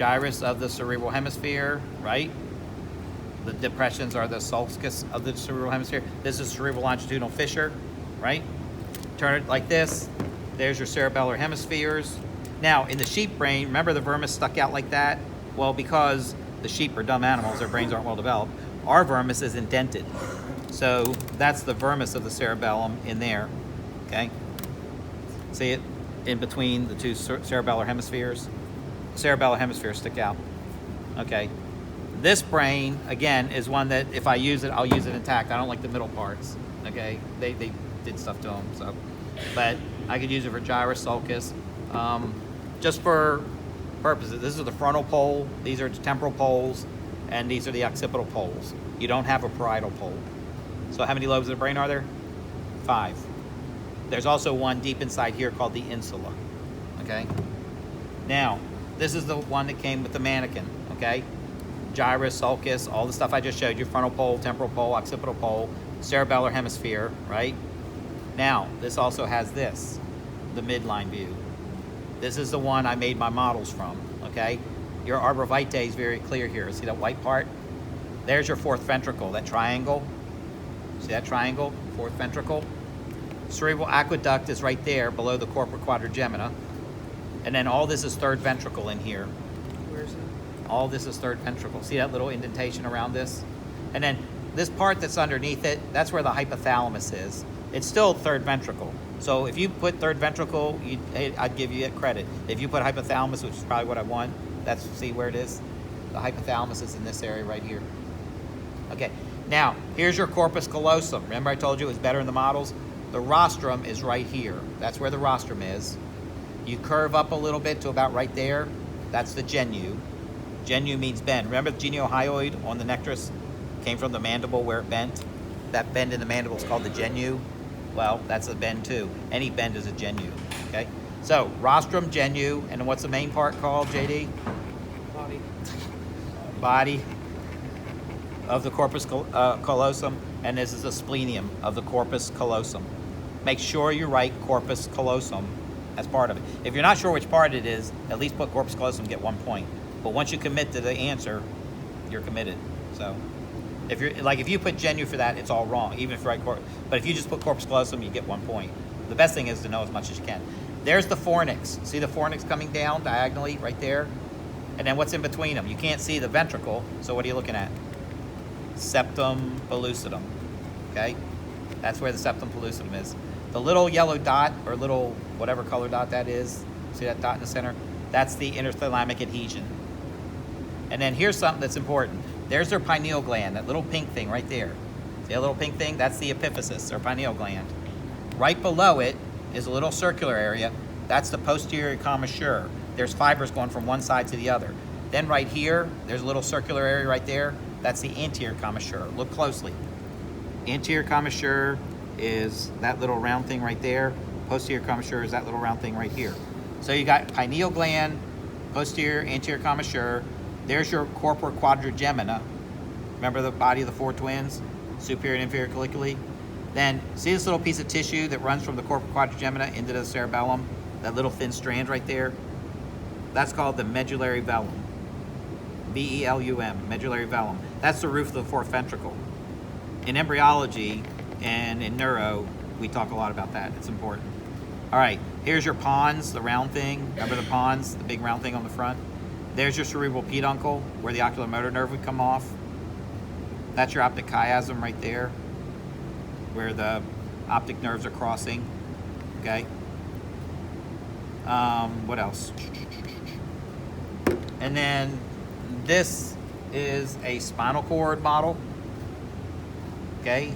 gyrus of the cerebral hemisphere, right? The depressions are the sulcus of the cerebral hemisphere. This is cerebral longitudinal fissure, right? Turn it like this. There's your cerebellar hemispheres. Now, in the sheep brain, remember the vermis stuck out like that? Well, because the sheep are dumb animals, their brains aren't well developed, our vermis is indented. So that's the vermis of the cerebellum in there, okay? See it in between the two cerebellar hemispheres? Cerebellar hemispheres stick out, okay? This brain, again, is one that if I use it, I'll use it intact. I don't like the middle parts, okay? They did stuff to them, so. But I could use it for gyrus, sulcus. Just for purposes, this is the frontal pole, these are the temporal poles, and these are the occipital poles. You don't have a parietal pole. So how many lobes of the brain are there? 5. There's also one deep inside here called the insula, okay? Now, this is the one that came with the mannequin, okay? Gyrus, sulcus, all the stuff I just showed you, frontal pole, temporal pole, occipital pole, cerebellar hemisphere, right? Now, this also has this, the midline view. This is the one I made my models from, okay? Your arbor vitae is very clear here. See that white part? There's your fourth ventricle, that triangle. See that triangle, fourth ventricle? Cerebral aqueduct is right there below the corpora quadrigemina. And then all this is third ventricle in here. Where is it? All this is third ventricle. See that little indentation around this? And then this part that's underneath it, that's where the hypothalamus is. It's still third ventricle. So if you put third ventricle, I'd give you credit. If you put hypothalamus, which is probably what I want, that's, see where it is? The hypothalamus is in this area right here. Okay, now, here's your corpus callosum. Remember I told you it was better in the models? The rostrum is right here. That's where the rostrum is. You curve up a little bit to about right there. That's the genu. Genu means bend. Remember the geniohyoid on the nectris came from the mandible where it bent? That bend in the mandible is called the genu. Well, that's a bend too. Any bend is a genu, okay? So, rostrum, genu, and what's the main part called, JD? Body. Body of the corpus callosum, and this is the splenium of the corpus callosum. Make sure you write corpus callosum as part of it. If you're not sure which part it is, at least put corpus callosum, get 1 point. But once you commit to the answer, you're committed. So, if you put genu for that, it's all wrong, even if you write corpus. But if you just put corpus callosum, you get 1 point. The best thing is to know as much as you can. There's the fornix. See the fornix coming down diagonally right there? And then what's in between them? You can't see the ventricle, so what are you looking at? Septum pellucidum, okay? That's where the septum pellucidum is. The little yellow dot, or little whatever color dot that is, see that dot in the center? That's the interthalamic adhesion. And then here's something that's important. There's their pineal gland, that little pink thing right there. See that little pink thing? That's the epiphysis, or pineal gland. Right below it is a little circular area. That's the posterior commissure. There's fibers going from one side to the other. Then right here, there's a little circular area right there. That's the anterior commissure. Look closely. Anterior commissure is that little round thing right there. Posterior commissure is that little round thing right here. So you got pineal gland, posterior, anterior commissure. There's your corpora quadrigemina. Remember the body of the 4 twins? Superior and inferior colliculi. Then see this little piece of tissue that runs from the corpora quadrigemina into the cerebellum? That little thin strand right there? That's called the medullary velum. V-E-L-U-M, medullary velum. That's the roof of the fourth ventricle. In embryology and in neuro, we talk a lot about that. It's important. All right, here's your pons, the round thing. Remember the pons, the big round thing on the front? There's your cerebral peduncle, where the oculomotor nerve would come off. That's your optic chiasm right there, where the optic nerves are crossing, okay? What else? And then this is a spinal cord model, okay?